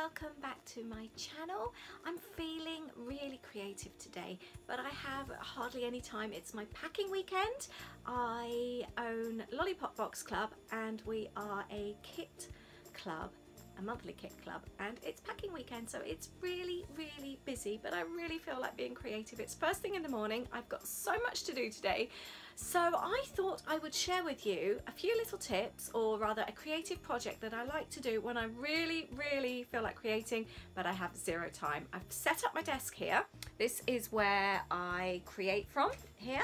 welcome back to my channel. I'm feeling really creative today, but I have hardly any time. It's my packing weekend. I own Lollipop Box Club and we are a kit club, a monthly kit club, and it's packing weekend, so it's really busy, but I really feel like being creative. It's first thing in the morning. I've got so much to do today, so I thought I would share with you a few little tips, or rather a creative project that I like to do when I really feel like creating but I have zero time. I've set up my desk here. This is where I create from here,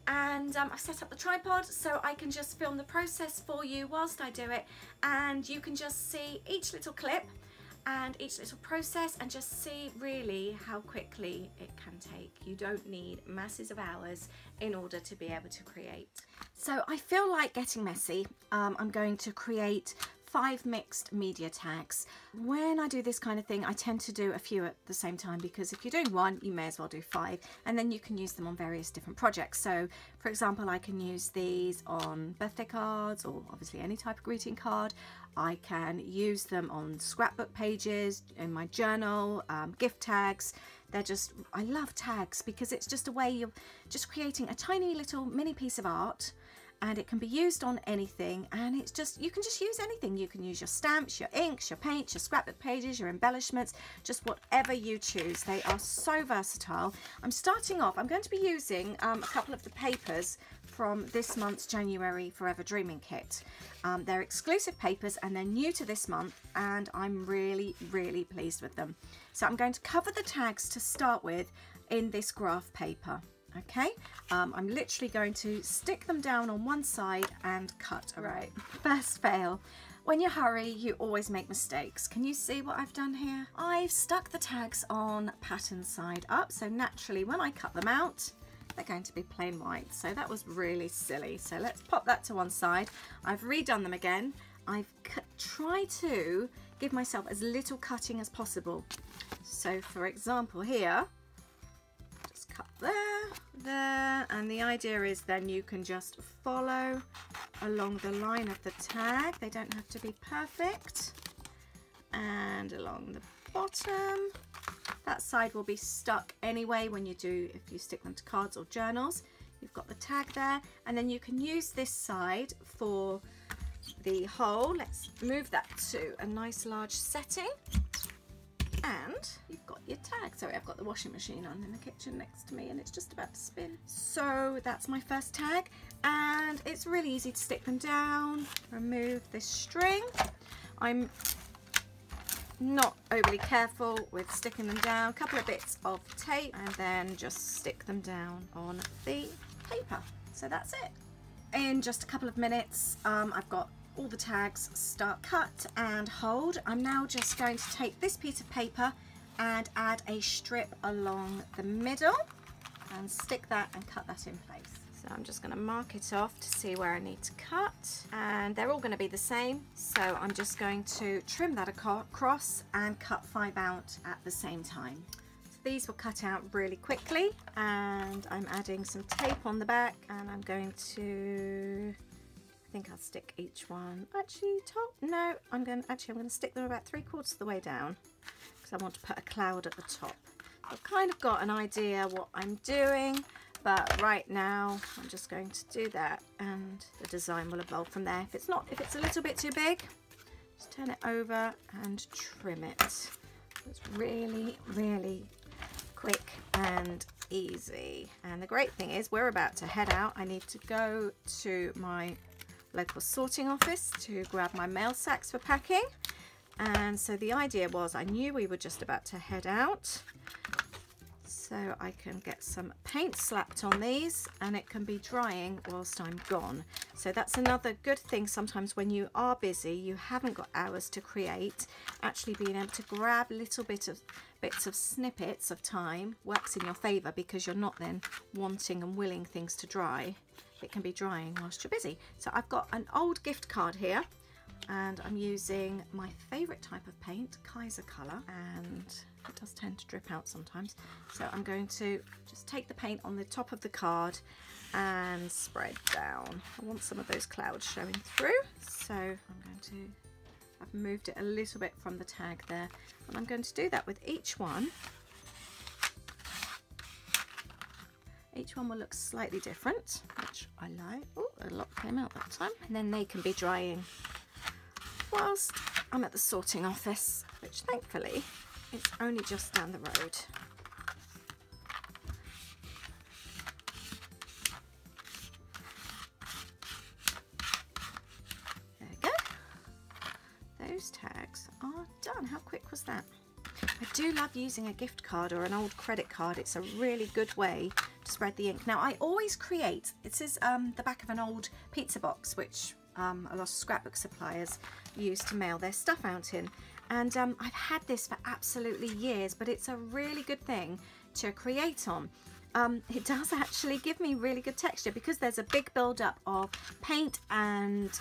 and I've set up the tripod so I can just film the process for you whilst I do it, and you can just see each little clip and each little process and just see really how quickly it can take. You don't need masses of hours in order to be able to create. So I feel like getting messy. I'm going to create 5 mixed media tags. When I do this kind of thing, I tend to do a few at the same time, because if you're doing one, you may as well do 5, and then you can use them on various different projects. So for example, I can use these on birthday cards, or obviously any type of greeting card. I can use them on scrapbook pages, in my journal, gift tags. They're just, I love tags because it's just a way of just creating a tiny little mini piece of art, and it can be used on anything, and it's just, you can just use anything. You can use your stamps, your inks, your paints, your scrapbook pages, your embellishments, just whatever you choose. They are so versatile. I'm starting off, I'm going to be using a couple of the papers from this month's January Forever Dreaming kit. They're exclusive papers and they're new to this month, and I'm really pleased with them. So I'm going to cover the tags to start with in this graph paper. Okay, I'm literally going to stick them down on one side and cut. All right, first fail. When you hurry, you always make mistakes. Can you see what I've done here? I've stuck the tags on pattern side up, so naturally when I cut them out, they're going to be plain white. So that was really silly. So let's pop that to one side. I've redone them again. I've tried to give myself as little cutting as possible. So for example here, cut there, and the idea is then you can just follow along the line of the tag. They don't have to be perfect. And along the bottom, that side will be stuck anyway when you do, if you stick them to cards or journals. You've got the tag there, and then you can use this side for the hole. Let's move that to a nice large setting. And you've got your tag. Sorry, I've got the washing machine on in the kitchen next to me and it's just about to spin. So that's my first tag, and it's really easy to stick them down. Remove this string. I'm not overly careful with sticking them down. A couple of bits of tape and then just stick them down on the paper. So that's it. In just a couple of minutes, I've got all the tags start cut and hold. I'm now just going to take this piece of paper and add a strip along the middle and stick that and cut that in place. So I'm just going to mark it off to see where I need to cut, and they're all going to be the same, so I'm just going to trim that across and cut 5 out at the same time. So these will cut out really quickly, and I'm adding some tape on the back, and I'm going to, I think I'll stick each one, actually top, no, I'm going to stick them about 3/4 of the way down, because I want to put a cloud at the top. I've kind of got an idea what I'm doing, but right now I'm just going to do that, and the design will evolve from there. If it's a little bit too big, just turn it over and trim it. It's really quick and easy. And the great thing is we're about to head out. I need to go to my local sorting office to grab my mail sacks for packing, and so the idea was, I knew we were just about to head out, so I can get some paint slapped on these and it can be drying whilst I'm gone. So that's another good thing sometimes when you are busy, you haven't got hours to create, actually being able to grab little bits of snippets of time works in your favour, because you're not then wanting and willing things to dry. It can be drying whilst you're busy. So I've got an old gift card here, and I'm using my favourite type of paint, Kaiser colour, and it does tend to drip out sometimes. So I'm going to just take the paint on the top of the card and spread down. I want some of those clouds showing through, so I'm going to I've moved it a little bit from the tag there, and I'm going to do that with each one. Each one will look slightly different, which I like. Oh, a lot came out that time. And then they can be drying whilst I'm at the sorting office, which thankfully is only just down the road. There we go. Those tags are done. How quick was that? I do love using a gift card or an old credit card. It's a really good way to spread the ink. Now I always create, this is the back of an old pizza box which a lot of scrapbook suppliers use to mail their stuff out in, and I've had this for absolutely years, but it's a really good thing to create on. It does actually give me really good texture because there's a big build-up of paint and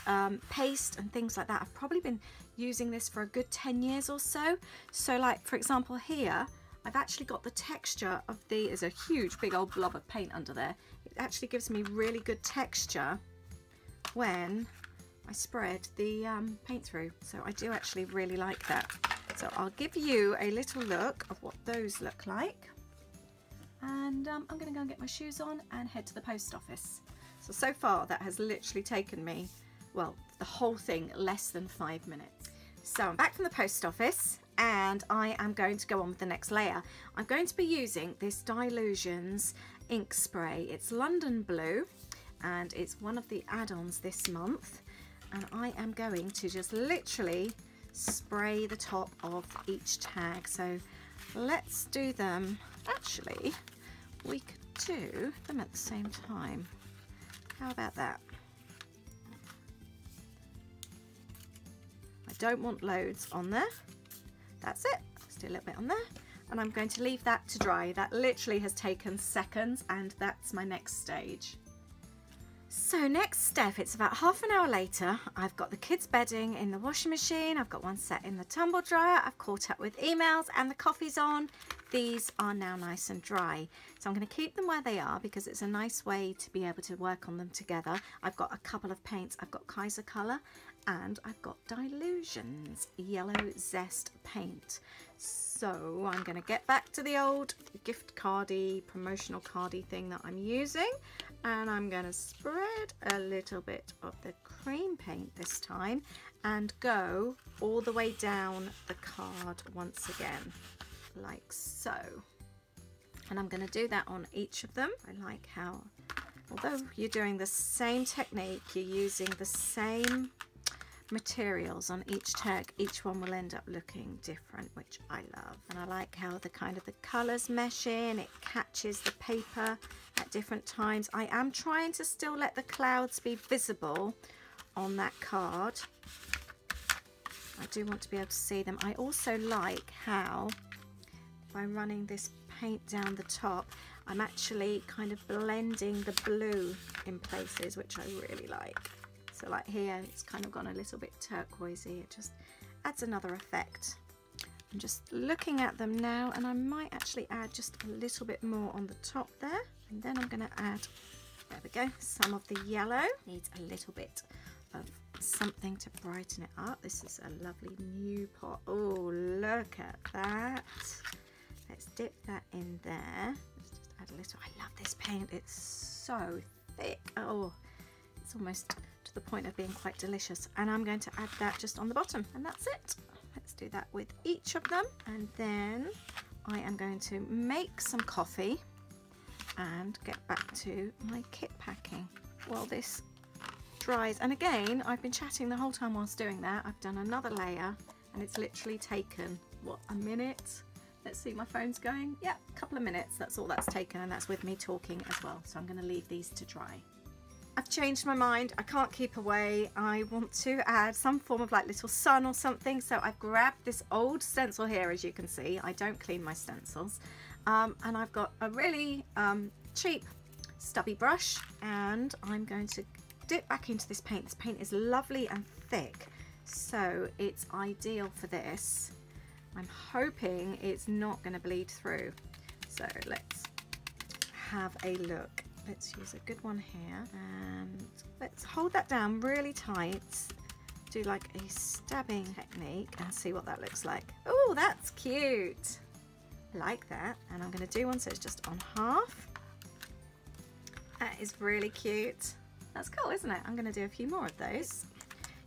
paste and things like that. I've probably been using this for a good 10 years or so. So like for example here, I've actually got the texture of there's a huge big old blob of paint under there. It actually gives me really good texture when I spread the paint through. So I do actually really like that. So I'll give you a little look of what those look like. And I'm going to go and get my shoes on and head to the post office. So far that has literally taken me, well, the whole thing less than 5 minutes. So I'm back from the post office and I am going to go on with the next layer. I'm going to be using this Dylusions ink spray. It's London Blue and it's one of the add-ons this month. And I am going to just literally spray the top of each tag. So let's do them. Actually, we could do them at the same time. How about that? I don't want loads on there. That's it. Let's do a little bit on there. And I'm going to leave that to dry. That literally has taken seconds, and that's my next stage. So next step, it's about half an hour later. I've got the kids' bedding in the washing machine. I've got one set in the tumble dryer. I've caught up with emails and the coffee's on. These are now nice and dry. So I'm going to keep them where they are because it's a nice way to be able to work on them together. I've got a couple of paints. I've got Kaiser Colour and I've got Dylusions Yellow Zest paint. So I'm going to get back to the old gift cardy, promotional cardy thing that I'm using, and I'm going to spread a little bit of the cream paint this time and go all the way down the card once again, like so. And I'm going to do that on each of them. I like how, although you're doing the same technique, you're using the same materials on each tag, each one will end up looking different, which I love. And I like how the colours mesh in, it catches the paper at different times. I am trying to still let the clouds be visible on that card. I do want to be able to see them. I also like how by running this paint down the top, I'm actually kind of blending the blue in places, which I really like. So like here, it's kind of gone a little bit turquoisey. It just adds another effect. I'm just looking at them now, and I might actually add just a little bit more on the top there. And then I'm going to add, there we go, some of the yellow. Needs a little bit of something to brighten it up. This is a lovely new pot. Oh, look at that. Let's dip that in there. Let's just add a little. I love this paint. It's so thick. Oh, it's almost to the point of being quite delicious. And I'm going to add that just on the bottom, and that's it. Let's do that with each of them. And then I am going to make some coffee and get back to my kit packing while this dries. And again, I've been chatting the whole time whilst doing that. I've done another layer and it's literally taken, what, a minute? Let's see, my phone's going. Yeah, a couple of minutes. That's all that's taken, and that's with me talking as well. So I'm going to leave these to dry. I've changed my mind. I can't keep away. I want to add some form of like little sun or something. So I've grabbed this old stencil here, as you can see. I don't clean my stencils. And I've got a really cheap stubby brush, and I'm going to dip back into this paint. This paint is lovely and thick, so it's ideal for this. I'm hoping it's not going to bleed through. So let's have a look. Let's use a good one here, and let's hold that down really tight do like a stabbing technique and see what that looks like. Oh, that's cute. I like that. And I'm going to do one so it's just on half. That is really cute. That's cool, isn't it? I'm going to do a few more of those.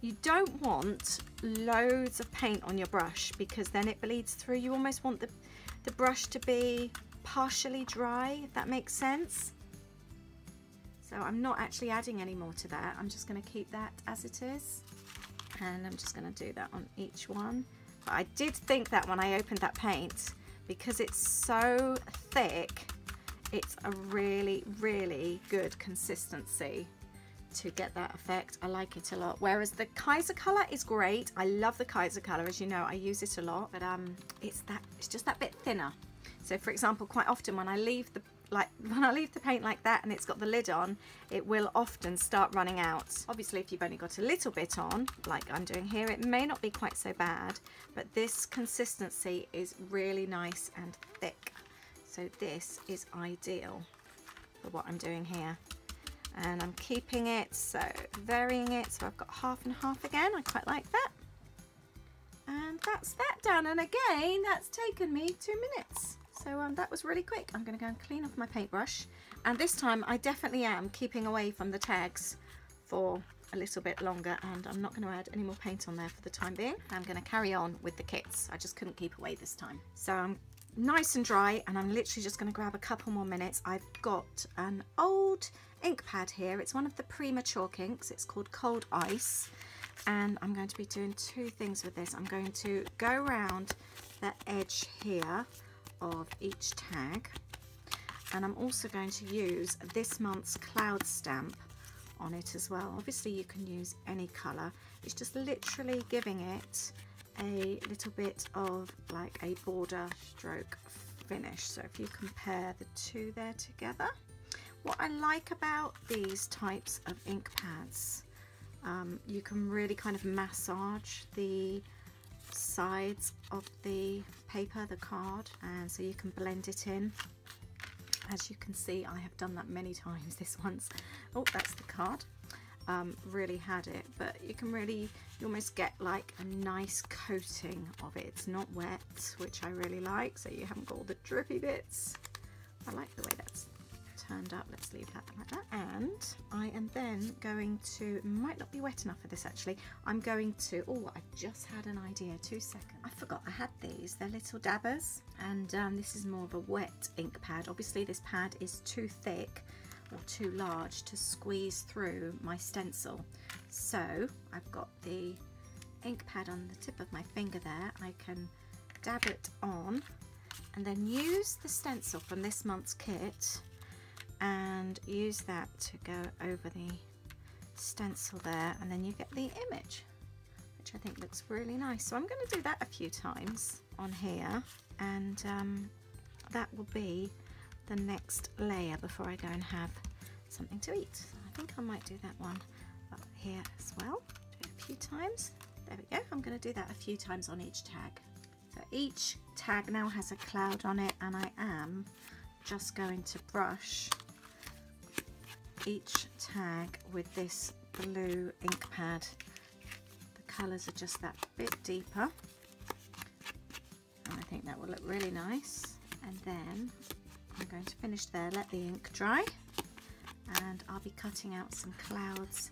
You don't want loads of paint on your brush because then it bleeds through. You almost want the brush to be partially dry, if that makes sense. So I'm not actually adding any more to that. I'm just going to keep that as it is. And I'm just going to do that on each one. But I did think that when I opened that paint, because it's so thick, it's a really, really good consistency to get that effect. I like it a lot. Whereas the Kaiser colour is great. I love the Kaiser colour, as you know, I use it a lot, but it's just that bit thinner. So for example, quite often when I leave the paint like that and it's got the lid on, it will often start running out. Obviously, if you've only got a little bit on, like I'm doing here, it may not be quite so bad, but this consistency is really nice and thick. So this is ideal for what I'm doing here. And I'm keeping it, so varying it, so I've got half and half again. I quite like that. And that's that done. And again, that's taken me 2 minutes. So that was really quick. I'm going to go and clean off my paintbrush. And this time I definitely am keeping away from the tags for a little bit longer, and I'm not going to add any more paint on there for the time being. I'm going to carry on with the kits. I just couldn't keep away this time. So I'm nice and dry, and I'm literally just going to grab a couple more minutes. I've got an old ink pad here. It's one of the Premature inks. It's called Cold Ice, and I'm going to be doing two things with this. I'm going to go around the edge here of each tag, and I'm also going to use this month's cloud stamp on it as well. Obviously you can use any colour. It's just literally giving it a little bit of like a border stroke finish. So if you compare the two there together, what I like about these types of ink pads, you can really kind of massage the sides of the paper, the card, and so you can blend it in. As you can see, I have done that many times. This one's, oh, that's the card. Really had it, but you can really, you almost get like a nice coating of it. It's not wet, which I really like, so you haven't got all the drippy bits. I like the way that's turned up. Let's leave that like that. And I am then going to, might not be wet enough for this actually, I'm going to, oh, I just had an idea, 2 seconds. I forgot I had these, they're little dabbers, and this is more of a wet ink pad. Obviously this pad is too thick or too large to squeeze through my stencil, so I've got the ink pad on the tip of my finger there. I can dab it on and then use the stencil from this month's kit and use that to go over the stencil there, and then you get the image, which I think looks really nice. So I'm going to do that a few times on here, and that will be the next layer before I go and have something to eat. So I think I might do that one up here as well. Do it a few times. There we go. I'm going to do that a few times on each tag. So each tag now has a cloud on it, and I am just going to brush each tag with this blue ink pad. The colours are just that bit deeper, and I think that will look really nice. And then I'm going to finish there, let the ink dry, and I'll be cutting out some clouds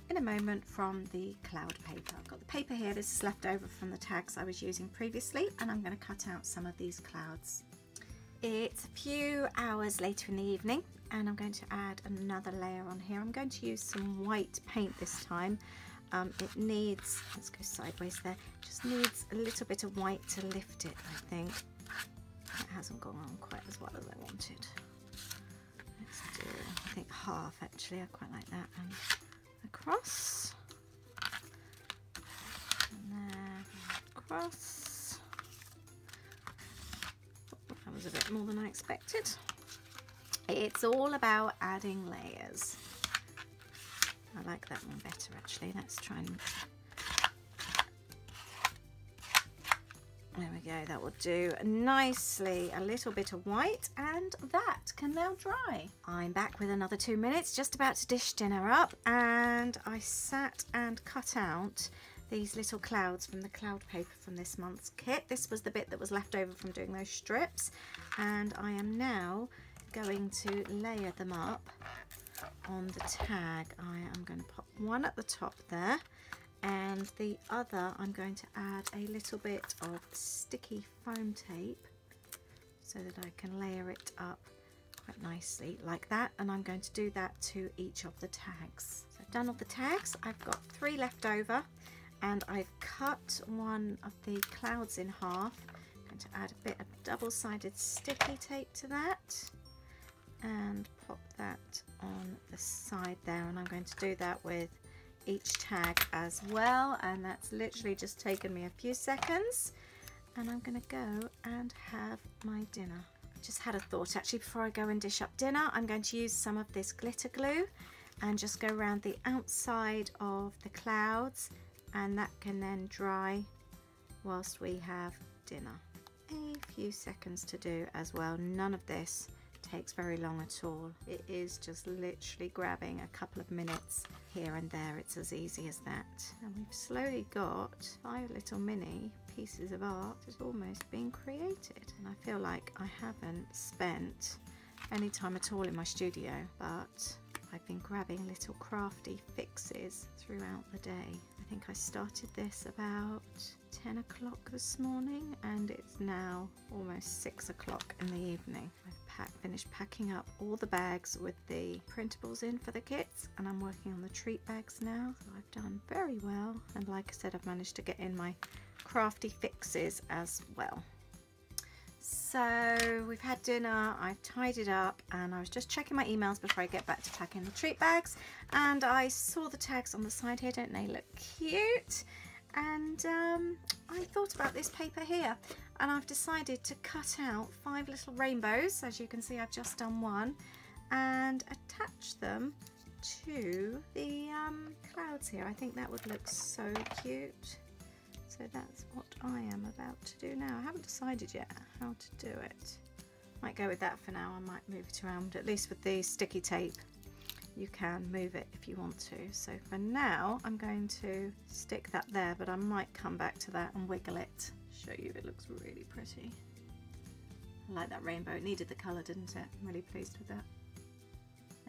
in a moment from the cloud paper. I've got the paper here, this is left over from the tags I was using previously, and I'm going to cut out some of these clouds. It's a few hours later in the evening, and I'm going to add another layer on here. I'm going to use some white paint this time. It needs, let's go sideways there, just needs a little bit of white to lift it, I think. It hasn't gone on quite as well as I wanted. Let's do, I think, half actually. I quite like that. And across, and there, across. Oh, that was a bit more than I expected. It's all about adding layers. I like that one better actually. Let's try and, there we go, that will do nicely. A little bit of white, and that can now dry. I'm back with another 2 minutes, just about to dish dinner up, and I sat and cut out these little clouds from the cloud paper from this month's kit. This was the bit that was left over from doing those strips, and I am now going to layer them up on the tag. I am going to pop one at the top there, and the other I'm going to add a little bit of sticky foam tape so that I can layer it up quite nicely like that, and I'm going to do that to each of the tags. So I've done all the tags. I've got 3 left over, and I've cut one of the clouds in half. I'm going to add a bit of double-sided sticky tape to that and pop that on the side there, and I'm going to do that with each tag as well, and that's literally just taken me a few seconds, and I'm going to go and have my dinner. Just had a thought actually, before I go and dish up dinner, I'm going to use some of this glitter glue and just go around the outside of the clouds, and that can then dry whilst we have dinner. A few seconds to do as well. None of this takes very long at all. It is just literally grabbing a couple of minutes here and there. It's as easy as that. And we've slowly got 5 little mini pieces of art that's almost being created, and I feel like I haven't spent any time at all in my studio, but I've been grabbing little crafty fixes throughout the day. I think I started this about 10 o'clock this morning, and it's now almost 6 o'clock in the evening. I've finished packing up all the bags with the printables in for the kits, and I'm working on the treat bags now. So I've done very well, and like I said, I've managed to get in my crafty fixes as well. So we've had dinner, I've tidied up, and I was just checking my emails before I get back to packing the treat bags, and I saw the tags on the side here. Don't they look cute? And I thought about this paper here, and I've decided to cut out 5 little rainbows. As you can see, I've just done one, and attach them to the clouds here. I think that would look so cute. So that's what I am about to do now. I haven't decided yet how to do it. Might go with that for now. I might move it around. At least with the sticky tape, you can move it if you want to. So for now, I'm going to stick that there, but I might come back to that and wiggle it. Show you, it looks really pretty. I like that rainbow. It needed the colour, didn't it? I'm really pleased with that.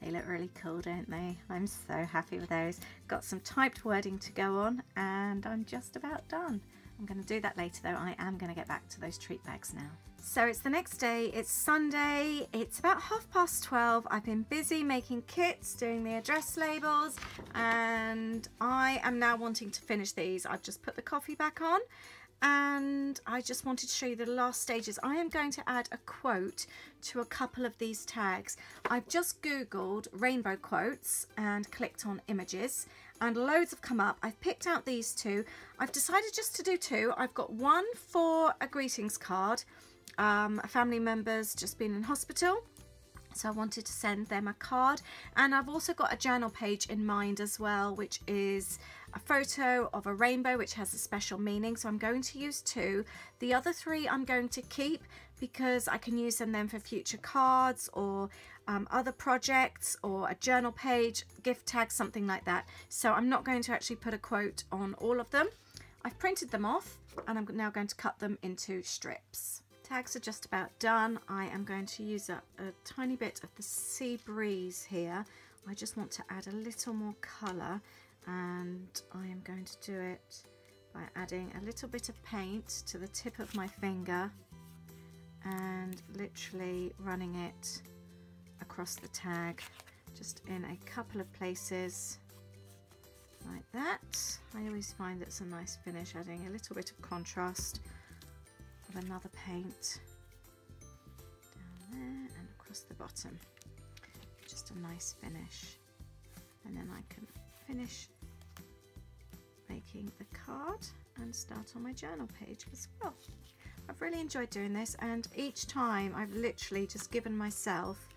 They look really cool, don't they? I'm so happy with those. Got some typed wording to go on, and I'm just about done. I'm going to do that later though. I am going to get back to those treat bags now. So it's the next day, it's Sunday, it's about 12:30. I've been busy making kits, doing the address labels, and I am now wanting to finish these. I've just put the coffee back on, and I just wanted to show you the last stages. I am going to add a quote to a couple of these tags. I've just googled rainbow quotes and clicked on images, and loads have come up. I've picked out these 2. I've decided just to do 2. I've got one for a greetings card. A family member's just been in hospital, so I wanted to send them a card, and I've also got a journal page in mind as well, which is a photo of a rainbow which has a special meaning. So I'm going to use 2. The other 3 I'm going to keep because I can use them then for future cards or other projects, or a journal page, gift tag, something like that. So I'm not going to actually put a quote on all of them. I've printed them off, and I'm now going to cut them into strips. Tags are just about done. I am going to use a tiny bit of the sea breeze here. I just want to add a little more colour, and I am going to do it by adding a little bit of paint to the tip of my finger and literally running it across the tag, just in a couple of places like that. I always find it's a nice finish, adding a little bit of contrast of another paint down there and across the bottom. Just a nice finish, and then I can finish making the card and start on my journal page as well. I've really enjoyed doing this, and each time I've literally just given myself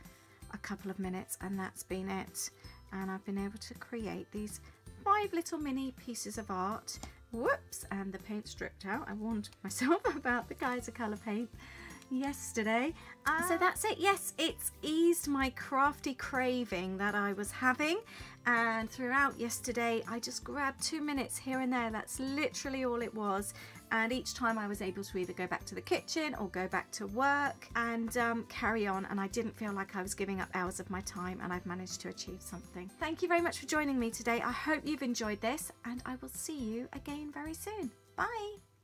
a couple of minutes, and that's been it, and I've been able to create these 5 little mini pieces of art. Whoops, and the paint stripped out. I warned myself about the Geyser colour paint. yesterday. So that's it. Yes, it's eased my crafty craving that I was having, and throughout yesterday I just grabbed 2 minutes here and there. That's literally all it was, and each time I was able to either go back to the kitchen or go back to work and carry on, and I didn't feel like I was giving up hours of my time, and I've managed to achieve something. Thank you very much for joining me today. I hope you've enjoyed this, and I will see you again very soon. Bye.